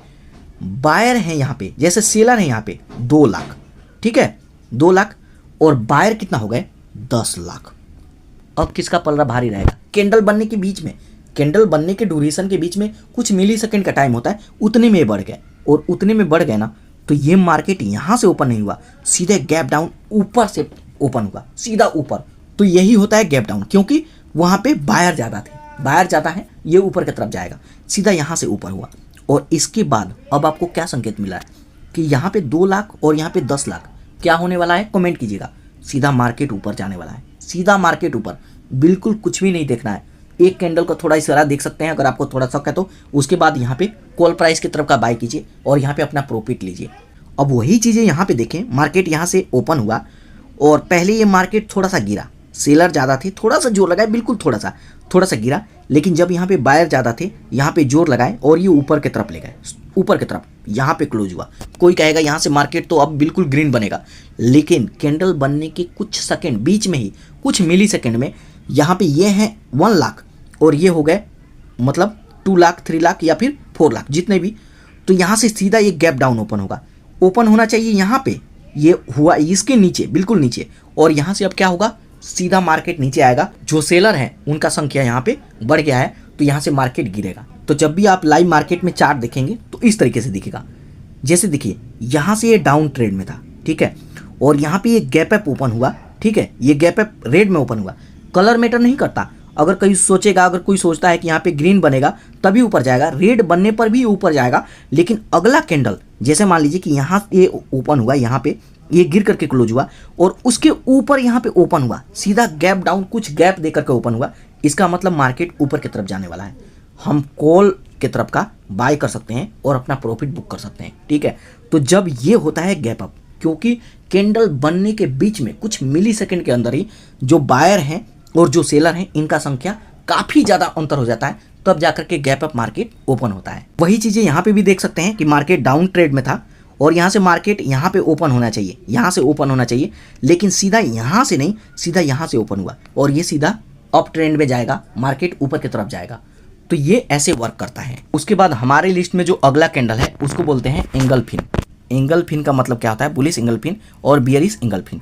बायर है यहाँ पे, जैसे सेलर है यहाँ पे 2 लाख, ठीक है, 2 लाख, और बायर कितना हो गए 10 लाख। अब किसका पलड़ा भारी रहेगा। कैंडल बनने के बीच में, कैंडल बनने के ड्यूरेशन के बीच में कुछ मिली सेकंड का टाइम होता है, उतने में बढ़ गए, और उतने में बढ़ गए ना तो ये मार्केट यहाँ से ओपन नहीं हुआ, सीधे गैप डाउन ऊपर से ओपन हुआ, सीधा ऊपर। तो यही होता है गैप डाउन, क्योंकि वहाँ पे बायर ज़्यादा थे, बायर ज़्यादा है, ये ऊपर की तरफ जाएगा, सीधा यहाँ से ऊपर हुआ। और इसके बाद अब आपको क्या संकेत मिला है कि यहाँ पे 2 लाख और यहाँ पे 10 लाख क्या होने वाला है, कमेंट कीजिएगा। सीधा मार्केट ऊपर जाने वाला है, सीधा मार्केट ऊपर, बिल्कुल कुछ भी नहीं देखना है। एक कैंडल का थोड़ा इशारा देख सकते हैं अगर आपको थोड़ा शक है तो। उसके बाद यहाँ पे कॉल प्राइस की तरफ का बाय कीजिए और यहाँ पे अपना प्रॉफिट लीजिए। अब वही चीज़ें यहाँ पे देखें, मार्केट यहाँ से ओपन हुआ और पहले ये मार्केट थोड़ा सा गिरा, सेलर ज़्यादा थे, थोड़ा सा जोर लगाए, बिल्कुल थोड़ा सा गिरा, लेकिन जब यहाँ पे बायर ज़्यादा थे, यहाँ पे जोर लगाए और ये ऊपर की तरफ ले गए, ऊपर की तरफ, यहाँ पे क्लोज हुआ। कोई कहेगा यहाँ से मार्केट तो अब बिल्कुल ग्रीन बनेगा, लेकिन कैंडल बनने के कुछ सेकंड, बीच में ही कुछ मिली सेकंड में यहाँ पे ये हैं 1 लाख और ये हो गए मतलब 2 लाख, 3 लाख या फिर 4 लाख, जितने भी। तो यहाँ से सीधा ये गैप डाउन ओपन होगा, ओपन होना चाहिए यहाँ पे, ये हुआ इसके नीचे, बिल्कुल नीचे, और यहाँ से अब क्या होगा, सीधा मार्केट नीचे आएगा। जो सेलर है उनका संख्या यहाँ पे बढ़ गया है, तो यहाँ से मार्केट गिरेगा। तो जब भी आप लाइव मार्केट में चार्ट देखेंगे तो इस तरीके से दिखेगा। जैसे देखिए यहाँ से ये डाउन ट्रेड में था, ठीक है, और यहाँ पे ये गैप अप ओपन हुआ, ठीक है, ये गैप अप रेड में ओपन हुआ। कलर मैटर नहीं करता, अगर कोई सोचेगा, अगर कोई सोचता है कि यहाँ पे ग्रीन बनेगा तभी ऊपर जाएगा, रेड बनने पर भी ऊपर जाएगा, लेकिन अगला कैंडल जैसे मान लीजिए कि यहाँ ये ओपन हुआ, यहाँ पे ये गिर करके क्लोज हुआ और उसके ऊपर यहाँ पे ओपन हुआ, सीधा गैप डाउन, कुछ गैप दे करके ओपन हुआ, इसका मतलब मार्केट ऊपर की तरफ जाने वाला है। हम कॉल की तरफ का बाय कर सकते हैं और अपना प्रॉफिट बुक कर सकते हैं, ठीक है। तो जब ये होता है गैप अप, क्योंकि कैंडल बनने के बीच में कुछ मिली सेकेंड के अंदर ही जो बायर हैं और जो सेलर हैं इनका संख्या काफ़ी ज़्यादा अंतर हो जाता है, तब जाकर के गैप अप मार्केट ओपन होता है। वही चीज़ें यहाँ पे भी देख सकते हैं कि मार्केट डाउन ट्रेड में था और यहाँ से मार्केट यहाँ पे ओपन होना चाहिए, यहाँ से ओपन होना चाहिए, लेकिन सीधा यहाँ से नहीं, सीधा यहाँ से ओपन हुआ और ये सीधा अप ट्रेंड में जाएगा, मार्केट ऊपर की तरफ जाएगा। तो ये ऐसे वर्क करता है। उसके बाद हमारे लिस्ट में जो अगला कैंडल है उसको बोलते हैं एंगलफिन। एंगलफिन का मतलब क्या होता है, बुलिश एंगलफिन और बियरिश एंगलफिन।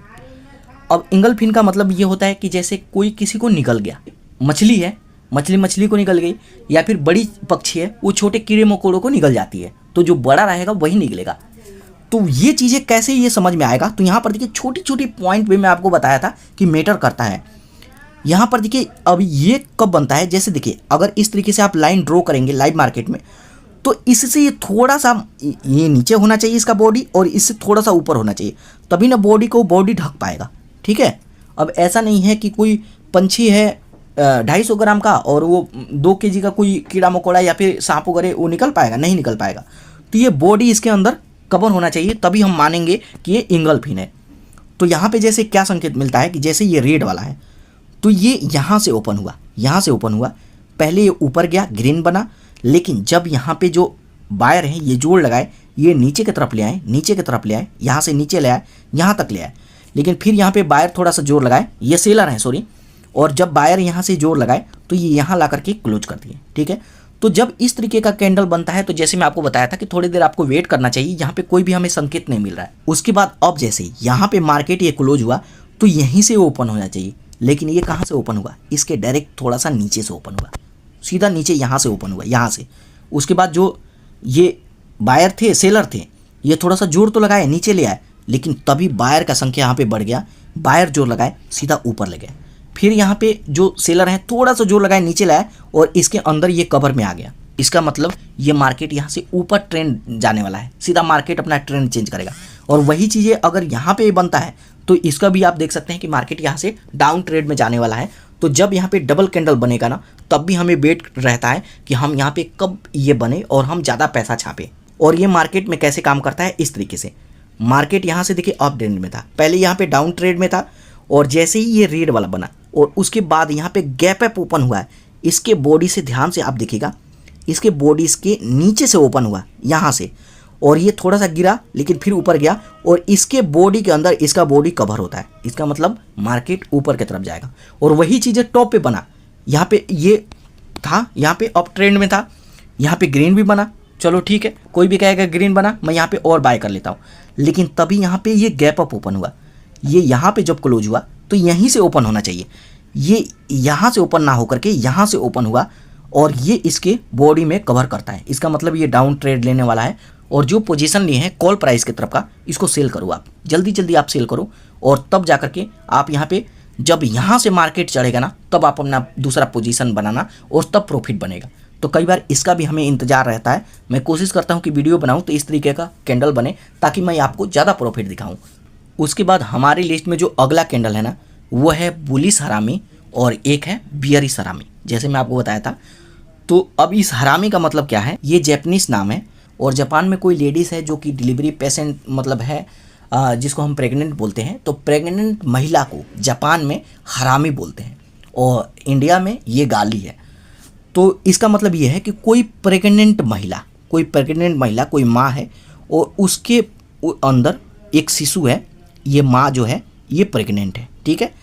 अब एंगलफिन का मतलब ये होता है कि जैसे कोई किसी को निकल गया, मछली है, मछली को निकल गई, या फिर बड़ी पक्षी है वो छोटे कीड़े मकोड़ों को निकल जाती है, तो जो बड़ा रहेगा वही निकलेगा। तो ये चीज़ें कैसे ये समझ में आएगा, तो यहाँ पर देखिए छोटी छोटी पॉइंट भी मैं आपको बताया था कि मैटर करता है। यहाँ पर देखिए अब ये कब बनता है, जैसे देखिए अगर इस तरीके से आप लाइन ड्रॉ करेंगे लाइव मार्केट में, तो इससे ये थोड़ा सा ये नीचे होना चाहिए इसका बॉडी, और इससे थोड़ा सा ऊपर होना चाहिए, तभी ना बॉडी ढक पाएगा, ठीक है। अब ऐसा नहीं है कि कोई पंछी है 250 ग्राम का और वो 2 kg का कोई कीड़ा मकोड़ा या फिर सांप वगैरह वो निकल पाएगा, नहीं निकल पाएगा। तो ये बॉडी इसके अंदर कवर होना चाहिए, तभी हम मानेंगे कि ये एंगलफिन है। तो यहाँ पे जैसे क्या संकेत मिलता है कि जैसे ये रेड वाला है, तो ये यहाँ से ओपन हुआ, यहाँ से ओपन हुआ, पहले ये ऊपर गया, ग्रीन बना, लेकिन जब यहाँ पे जो बायर है ये जोड़ लगाए, ये नीचे की तरफ ले आए, नीचे की तरफ ले आए, यहाँ से नीचे ले आए, यहाँ तक ले आए, लेकिन फिर यहाँ पे बायर थोड़ा सा जोर लगाए, ये सेलर है सॉरी, और जब बायर यहाँ से जोर लगाए तो ये यहाँ ला करके क्लोज कर दिए, ठीक है। तो जब इस तरीके का कैंडल बनता है तो जैसे मैं आपको बताया था कि थोड़ी देर आपको वेट करना चाहिए, यहाँ पे कोई भी हमें संकेत नहीं मिल रहा है। उसके बाद अब जैसे यहाँ पे मार्केट ये क्लोज हुआ तो यहीं से ओपन होना चाहिए, लेकिन ये कहाँ से ओपन हुआ, इसके डायरेक्ट थोड़ा सा नीचे से ओपन हुआ, सीधा नीचे यहाँ से ओपन हुआ, यहाँ से। उसके बाद जो ये बायर थे, सेलर थे, ये थोड़ा सा जोर तो लगाए, नीचे ले आए, लेकिन तभी बायर का संख्या यहाँ पे बढ़ गया, बायर जोर लगाए सीधा ऊपर ले गए। फिर यहाँ पे जो सेलर हैं थोड़ा सा जोर लगाए, नीचे लाए और इसके अंदर ये कवर में आ गया। इसका मतलब ये मार्केट यहाँ से ऊपर ट्रेंड जाने वाला है, सीधा मार्केट अपना ट्रेंड चेंज करेगा। और वही चीज़ें अगर यहाँ पे बनता है तो इसका भी आप देख सकते हैं कि मार्केट यहाँ से डाउन ट्रेड में जाने वाला है। तो जब यहाँ पे डबल कैंडल बनेगा ना, तब भी हमें वेट रहता है कि हम यहाँ पे कब ये बने और हम ज़्यादा पैसा छापे। और ये मार्केट में कैसे काम करता है, इस तरीके से मार्केट यहाँ से देखिए अप ट्रेंड में था, पहले यहाँ पे डाउन ट्रेड में था, और जैसे ही ये रेड वाला बना और उसके बाद यहाँ पे गैप अप ओपन हुआ है, इसके बॉडी से ध्यान से आप देखिएगा, इसके बॉडी के नीचे से ओपन हुआ यहाँ से, और ये थोड़ा सा गिरा लेकिन फिर ऊपर गया, और इसके बॉडी के अंदर इसका बॉडी कवर होता है। इसका मतलब मार्केट ऊपर की तरफ जाएगा। और वही चीज़ें टॉप पे बना, यहाँ पे ये था, यहाँ पे अप ट्रेंड में था, यहाँ पे ग्रीन भी बना, चलो ठीक है, कोई भी कहेगा ग्रीन बना, मैं यहाँ पे और बाय कर लेता हूँ। लेकिन तभी यहाँ पे ये गैप अप ओपन हुआ, ये यहाँ पे जब क्लोज हुआ तो यहीं से ओपन होना चाहिए, ये यहाँ से ओपन ना होकर के यहाँ से ओपन हुआ, और ये इसके बॉडी में कवर करता है। इसका मतलब ये डाउन ट्रेड लेने वाला है, और जो पोजीशन लिए हैं कॉल प्राइस की तरफ का, इसको सेल करो आप, जल्दी जल्दी आप सेल करो, और तब जा कर के आप यहाँ पे जब यहाँ से मार्केट चढ़ेगा ना, तब आप अपना दूसरा पोजीशन बनाना और तब प्रॉफिट बनेगा। तो कई बार इसका भी हमें इंतजार रहता है। मैं कोशिश करता हूँ कि वीडियो बनाऊँ तो इस तरीके का कैंडल बने, ताकि मैं आपको ज़्यादा प्रॉफिट दिखाऊँ। उसके बाद हमारी लिस्ट में जो अगला कैंडल है ना, वो है बुलिश हरामी और एक है बियरिश हरामी, जैसे मैं आपको बताया था। तो अब इस हरामी का मतलब क्या है, ये जैपनीज नाम है, और जापान में कोई लेडीज़ है जो कि डिलीवरी पेशेंट मतलब है, जिसको हम प्रेग्नेंट बोलते हैं। तो प्रेग्नेंट महिला को जापान में हरामी बोलते हैं, और इंडिया में ये गाली है। तो इसका मतलब ये है कि कोई प्रेग्नेंट महिला कोई माँ है और उसके अंदर एक शिशु है, ये माँ जो है ये प्रेग्नेंट है, ठीक है।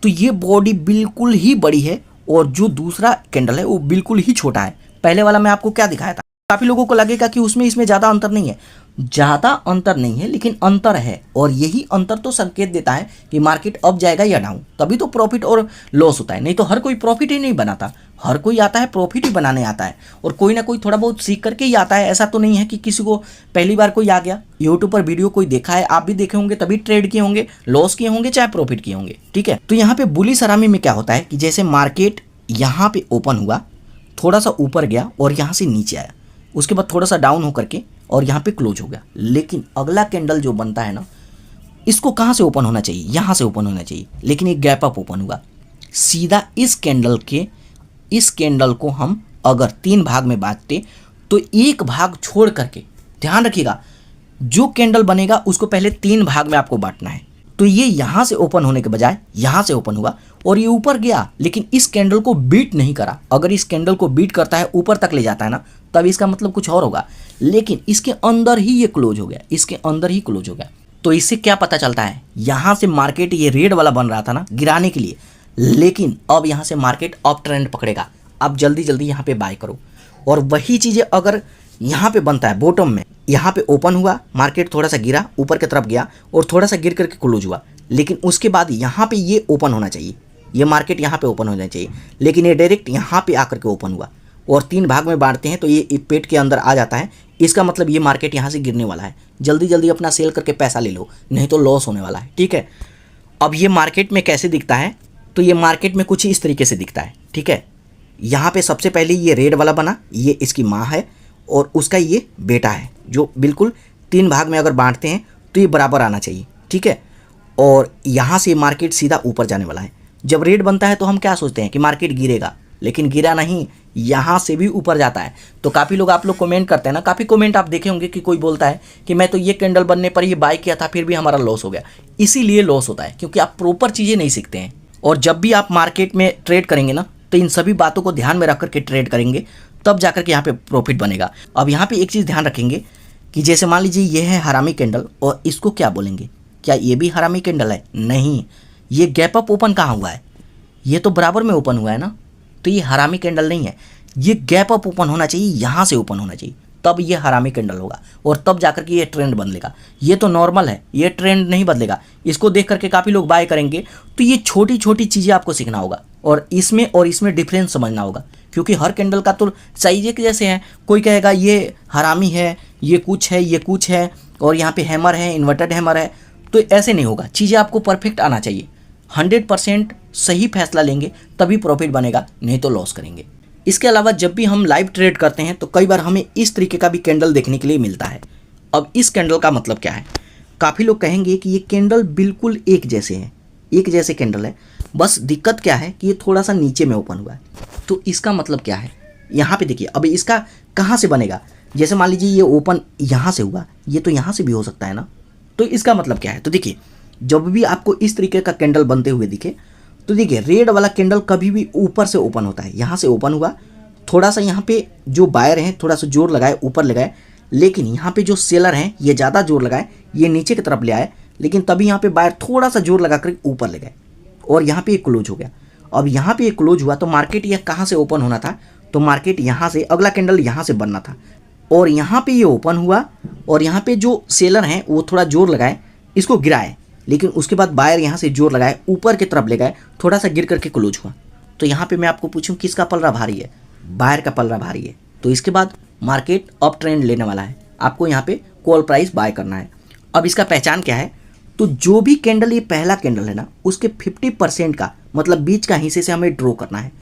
तो ये बॉडी बिल्कुल ही बड़ी है, और जो दूसरा कैंडल है वो बिल्कुल ही छोटा है। पहले वाला मैं आपको क्या दिखाया था, काफ़ी लोगों को लगेगा कि उसमें इसमें ज़्यादा अंतर नहीं है, ज़्यादा अंतर नहीं है, लेकिन अंतर है, और यही अंतर तो संकेत देता है कि मार्केट अप जाएगा या डाउन, तभी तो प्रॉफिट और लॉस होता है। नहीं तो हर कोई प्रॉफिट ही नहीं बनाता, हर कोई आता है प्रॉफिट ही बनाने आता है, और कोई ना कोई थोड़ा बहुत सीख करके ही आता है। ऐसा तो नहीं है कि किसी को पहली बार कोई आ गया, यूट्यूब पर वीडियो कोई देखा है, आप भी देखे होंगे तभी ट्रेड किए होंगे, लॉस किए होंगे चाहे प्रॉफिट किए होंगे, ठीक है। तो यहाँ पे बुलिश हरामी में क्या होता है कि जैसे मार्केट यहाँ पे ओपन हुआ, थोड़ा सा ऊपर गया और यहाँ से नीचे आया, उसके बाद थोड़ा सा डाउन होकर के और यहाँ पे क्लोज हो गया। लेकिन अगला कैंडल जो बनता है ना, इसको कहाँ से ओपन होना चाहिए, यहाँ से ओपन होना चाहिए, लेकिन एक गैप अप ओपन हुआ सीधा। इस कैंडल को हम अगर 3 भाग में बांटते तो एक भाग छोड़ करके, ध्यान रखिएगा, जो कैंडल बनेगा उसको पहले 3 भाग में आपको बांटना है। तो ये यहाँ से ओपन होने के बजाय यहाँ से ओपन हुआ और ये ऊपर गया, लेकिन इस कैंडल को बीट नहीं करा। अगर इस कैंडल को बीट करता है, ऊपर तक ले जाता है ना, तब इसका मतलब कुछ और होगा, लेकिन इसके अंदर ही ये क्लोज हो गया, इसके अंदर ही क्लोज हो गया। तो इससे क्या पता चलता है, यहाँ से मार्केट ये रेड वाला बन रहा था ना गिराने के लिए, लेकिन अब यहाँ से मार्केट अप ट्रेंड पकड़ेगा। आप जल्दी जल्दी यहाँ पे बाय करो। और वही चीज़ें अगर यहाँ पे बनता है बॉटम में, यहाँ पे ओपन हुआ, मार्केट थोड़ा सा गिरा, ऊपर की तरफ गया और थोड़ा सा गिर करके क्लोज हुआ, लेकिन उसके बाद यहाँ पे ये ओपन होना चाहिए, ये मार्केट यहाँ पे ओपन होना चाहिए, लेकिन ये डायरेक्ट यहाँ पे आकर के ओपन हुआ और 3 भाग में बांटते हैं तो ये पेट के अंदर आ जाता है। इसका मतलब ये मार्केट यहाँ से गिरने वाला है। जल्दी जल्दी अपना सेल करके पैसा ले लो, नहीं तो लॉस होने वाला है, ठीक है। अब ये मार्केट में कैसे दिखता है, तो ये मार्केट में कुछ इस तरीके से दिखता है, ठीक है। यहाँ पे सबसे पहले ये रेड वाला बना, ये इसकी माँ है और उसका ये बेटा है, जो बिल्कुल 3 भाग में अगर बांटते हैं तो ये बराबर आना चाहिए, ठीक है। और यहाँ से मार्केट सीधा ऊपर जाने वाला है। जब रेड बनता है तो हम क्या सोचते हैं कि मार्केट गिरेगा, लेकिन गिरा नहीं, यहाँ से भी ऊपर जाता है। तो काफ़ी लोग आप लोग कमेंट करते हैं ना, काफ़ी कमेंट आप देखे होंगे कि कोई बोलता है कि मैं तो ये कैंडल बनने पर ये बाय किया था, फिर भी हमारा लॉस हो गया। इसीलिए लॉस होता है क्योंकि आप प्रॉपर चीज़ें नहीं सीखते हैं। और जब भी आप मार्केट में ट्रेड करेंगे ना, तो इन सभी बातों को ध्यान में रख करके ट्रेड करेंगे, तब जाकर के यहाँ पे प्रॉफिट बनेगा। अब यहाँ पे एक चीज़ ध्यान रखेंगे कि जैसे मान लीजिए ये है हरामी कैंडल और इसको क्या बोलेंगे, क्या ये भी हरामी कैंडल है? नहीं, ये गैप अप ओपन कहाँ हुआ है, ये तो बराबर में ओपन हुआ है ना, तो ये हरामी कैंडल नहीं है। ये गैप अप ओपन होना चाहिए, यहाँ से ओपन होना चाहिए, तब ये हरामी कैंडल होगा और तब जाकर के ये ट्रेंड बदलेगा। ये तो नॉर्मल है, ये ट्रेंड नहीं बदलेगा। इसको देख करके काफ़ी लोग बाय करेंगे। तो ये छोटी छोटी चीज़ें आपको सीखना होगा और इसमें डिफरेंस समझना होगा, क्योंकि हर कैंडल का तो साइज एक जैसे है। कोई कहेगा ये हरामी है, ये कुछ है और यहाँ पे हैमर है, इन्वर्टेड हैमर है, तो ऐसे नहीं होगा। चीज़ें आपको परफेक्ट आना चाहिए। 100% सही फैसला लेंगे तभी प्रॉफिट बनेगा, नहीं तो लॉस करेंगे। इसके अलावा जब भी हम लाइव ट्रेड करते हैं तो कई बार हमें इस तरीके का भी कैंडल देखने के लिए मिलता है। अब इस कैंडल का मतलब क्या है? काफ़ी लोग कहेंगे कि ये कैंडल बिल्कुल एक जैसे हैं, एक जैसे कैंडल है, बस दिक्कत क्या है कि ये थोड़ा सा नीचे में ओपन हुआ है। तो इसका मतलब क्या है? यहाँ पे देखिए, अभी इसका कहाँ से बनेगा? जैसे मान लीजिए ये ओपन यहाँ से हुआ, ये तो यहाँ से भी हो सकता है ना। तो इसका मतलब क्या है? तो देखिए, जब भी आपको इस तरीके का कैंडल बनते हुए दिखे तो देखिए, रेड वाला कैंडल कभी भी ऊपर से ओपन होता है। यहाँ से ओपन हुआ, थोड़ा सा यहाँ पे जो बायर हैं थोड़ा सा जोर लगाए, ऊपर लगाए, लेकिन यहाँ पे जो सेलर हैं ये ज़्यादा जोर लगाए, ये नीचे की तरफ ले आए, लेकिन तभी यहाँ पे बायर थोड़ा सा जोर लगा कर ऊपर ले गए और यहाँ पे एक क्लोज हो गया। अब यहाँ पे एक क्लोज हुआ तो मार्केट ये कहाँ से ओपन होना था? तो मार्केट यहाँ से, अगला कैंडल यहाँ से बनना था और यहाँ पे ये ओपन हुआ और यहाँ पे जो सेलर हैं वो थोड़ा जोर लगाए, इसको गिराए, लेकिन उसके बाद बायर यहाँ से जोर लगाए, ऊपर की तरफ ले गए, थोड़ा सा गिर करके क्लोज हुआ। तो यहाँ पे मैं आपको पूछूं किसका पलड़ा भारी है? बायर का पलड़ा भारी है। तो इसके बाद मार्केट अप ट्रेंड लेने वाला है, आपको यहाँ पे कॉल प्राइस बाय करना है। अब इसका पहचान क्या है? तो जो भी कैंडल, ये पहला कैंडल है ना, उसके 50% का मतलब बीच का हिस्से से हमें ड्रॉ करना है।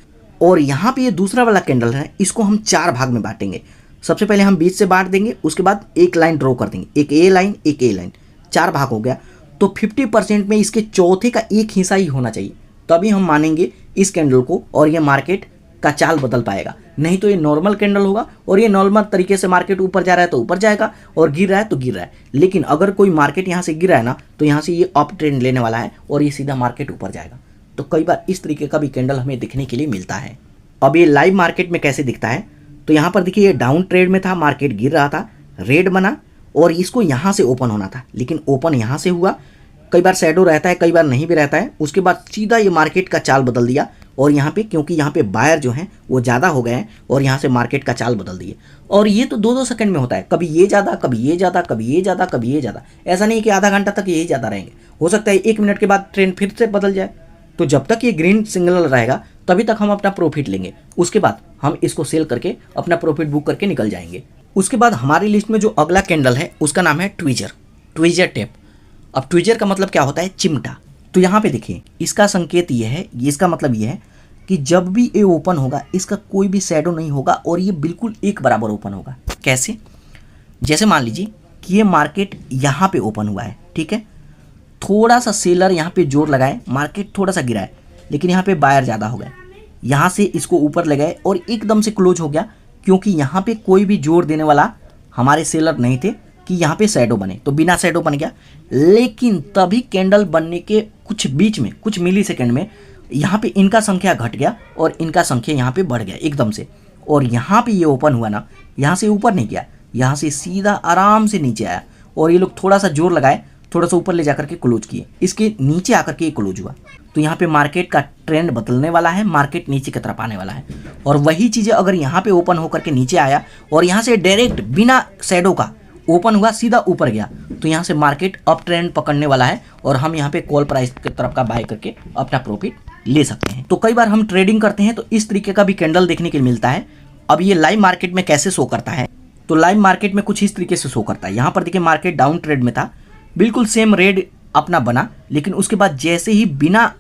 और यहाँ पे ये दूसरा वाला कैंडल है, इसको हम 4 भाग में बांटेंगे। सबसे पहले हम बीच से बांट देंगे, उसके बाद एक लाइन ड्रॉ कर देंगे, एक ए लाइन, एक ए लाइन, 4 भाग हो गया। तो 50% में इसके चौथे का एक हिस्सा ही होना चाहिए, तभी हम मानेंगे इस कैंडल को और ये मार्केट का चाल बदल पाएगा। नहीं तो ये नॉर्मल कैंडल होगा और ये नॉर्मल तरीके से मार्केट ऊपर जा रहा है तो ऊपर जाएगा और गिर रहा है तो गिर रहा है। लेकिन अगर कोई मार्केट यहाँ से गिरा है ना, तो यहाँ से ये अप ट्रेंड लेने वाला है और ये सीधा मार्केट ऊपर जाएगा। तो कई बार इस तरीके का भी कैंडल हमें दिखने के लिए मिलता है। अब ये लाइव मार्केट में कैसे दिखता है? तो यहाँ पर देखिए, ये डाउन ट्रेड में था, मार्केट गिर रहा था, रेड बना और इसको यहाँ से ओपन होना था, लेकिन ओपन यहाँ से हुआ। कई बार शैडो रहता है, कई बार नहीं भी रहता है। उसके बाद सीधा ये मार्केट का चाल बदल दिया और यहाँ पे, क्योंकि यहाँ पे बायर जो हैं वो ज़्यादा हो गए हैं और यहाँ से मार्केट का चाल बदल दिए। और ये तो 2-2 सेकंड में होता है, कभी ये ज़्यादा, कभी ये ज़्यादा, कभी ये ज़्यादा, कभी ये ज़्यादा। ऐसा नहीं कि आधा घंटा तक यही ज़्यादा रहेंगे, हो सकता है 1 मिनट के बाद ट्रेंड फिर से बदल जाए। तो जब तक ये ग्रीन सिग्नल रहेगा तभी तक हम अपना प्रॉफिट लेंगे, उसके बाद हम इसको सेल करके अपना प्रॉफिट बुक करके निकल जाएंगे। उसके बाद हमारी लिस्ट में जो अगला कैंडल है उसका नाम है ट्विजर टेप। अब ट्विजर का मतलब क्या होता है? चिमटा। तो यहाँ पे देखिए, इसका संकेत ये है, इसका मतलब ये है कि जब भी ये ओपन होगा इसका कोई भी शैडो नहीं होगा और ये बिल्कुल एक बराबर ओपन होगा। कैसे? जैसे मान लीजिए कि ये मार्केट यहाँ पे ओपन हुआ है, ठीक है, थोड़ा सा सेलर यहाँ पे जोर लगाए, मार्केट थोड़ा सा गिरा है, लेकिन यहाँ पे बायर ज़्यादा हो गए, यहाँ से इसको ऊपर ले गए और एकदम से क्लोज हो गया, क्योंकि यहाँ पे कोई भी जोर देने वाला हमारे सेलर नहीं थे कि यहाँ पे शैडो बने, तो बिना शैडो बन गया। लेकिन तभी कैंडल बनने के कुछ बीच में, कुछ मिली सेकेंड में यहाँ पे इनका संख्या घट गया और इनका संख्या यहाँ पे बढ़ गया एकदम से। और यहाँ पे ये ओपन हुआ ना, यहाँ से ऊपर नहीं गया, यहाँ से सीधा आराम से नीचे आया और ये लोग थोड़ा सा जोर लगाए, थोड़ा सा ऊपर ले जाकर के क्लोज किए, इसके नीचे आकर के ये क्लोज हुआ। तो यहाँ पे मार्केट का ट्रेंड बदलने वाला है, मार्केट नीचे की तरफ आने वाला है। और वही चीज़ें अगर यहाँ पे ओपन होकर के नीचे आया और यहाँ से डायरेक्ट बिना शैडो का ओपन हुआ, सीधा ऊपर गया, तो यहाँ से मार्केट अप ट्रेंड पकड़ने वाला है और हम यहाँ पे कॉल प्राइस की तरफ का बाय करके अपना प्रॉफिट ले सकते हैं। तो कई बार हम ट्रेडिंग करते हैं तो इस तरीके का भी कैंडल देखने के लिए मिलता है। अब ये लाइव मार्केट में कैसे शो करता है? तो लाइव मार्केट में कुछ इस तरीके से शो करता है। यहाँ पर देखिए, मार्केट डाउन ट्रेड में था, बिल्कुल सेम रेड अपना बना, लेकिन उसके बाद जैसे ही बिना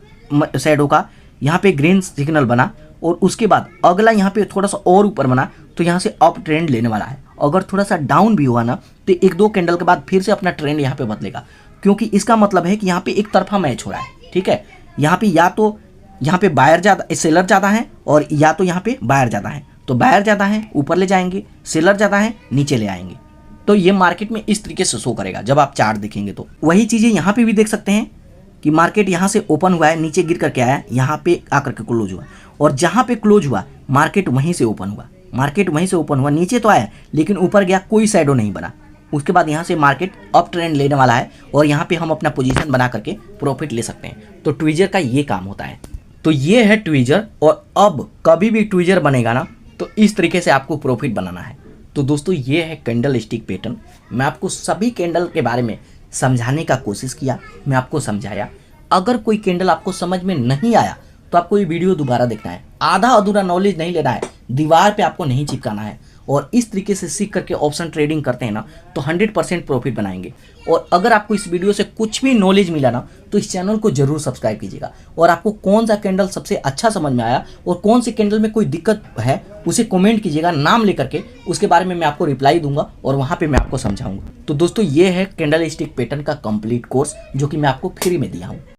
शैडो का यहाँ पे ग्रीन सिग्नल बना और उसके बाद अगला यहाँ पे थोड़ा सा और ऊपर बना, तो यहाँ से अप ट्रेंड लेने वाला है। अगर थोड़ा सा डाउन भी हुआ ना, तो 1-2 कैंडल के बाद फिर से अपना ट्रेंड यहाँ पे बदलेगा, क्योंकि इसका मतलब है कि यहाँ पे एक तरफा मैच हो रहा है। ठीक है, यहाँ पे या तो यहाँ पे बायर ज़्यादा, सेलर ज़्यादा है, और या तो यहाँ पे बायर ज़्यादा है। तो बायर ज़्यादा है ऊपर ले जाएंगे, सेलर ज़्यादा है नीचे ले आएंगे। तो ये मार्केट में इस तरीके से शो करेगा जब आप चार्ट देखेंगे। तो वही चीज़ें यहाँ पे भी देख सकते हैं कि मार्केट यहाँ से ओपन हुआ है, नीचे गिर करके आया, यहाँ पे आकर के क्लोज हुआ, और जहाँ पे क्लोज हुआ मार्केट वहीं से ओपन हुआ, नीचे तो आया लेकिन ऊपर गया, कोई शैडो नहीं बना। उसके बाद यहाँ से मार्केट अप ट्रेंड लेने वाला है और यहाँ पे हम अपना पोजीशन बना करके प्रॉफिट ले सकते हैं। तो ट्विजर का ये काम होता है। तो ये है ट्विजर, और अब कभी भी ट्विजर बनेगा ना तो इस तरीके से आपको प्रॉफिट बनाना है। तो दोस्तों ये है कैंडल स्टिक पैटर्न। मैं आपको सभी कैंडल के बारे में समझाने का कोशिश किया, मैं आपको समझाया। अगर कोई कैंडल आपको समझ में नहीं आया तो आपको ये वीडियो दोबारा देखना है। आधा अधूरा नॉलेज नहीं लेना है, दीवार पे आपको नहीं चिपकाना है। और इस तरीके से सीख करके ऑप्शन ट्रेडिंग करते हैं ना तो 100% प्रॉफिट बनाएंगे। और अगर आपको इस वीडियो से कुछ भी नॉलेज मिला ना तो इस चैनल को जरूर सब्सक्राइब कीजिएगा। और आपको कौन सा कैंडल सबसे अच्छा समझ में आया और कौन से कैंडल में कोई दिक्कत है उसे कमेंट कीजिएगा नाम लेकर के, उसके बारे में मैं आपको रिप्लाई दूंगा और वहाँ पे मैं आपको समझाऊंगा। तो दोस्तों ये है कैंडल स्टिक पैटर्न का कंप्लीट कोर्स जो कि मैं आपको फ्री में दिया हूँ।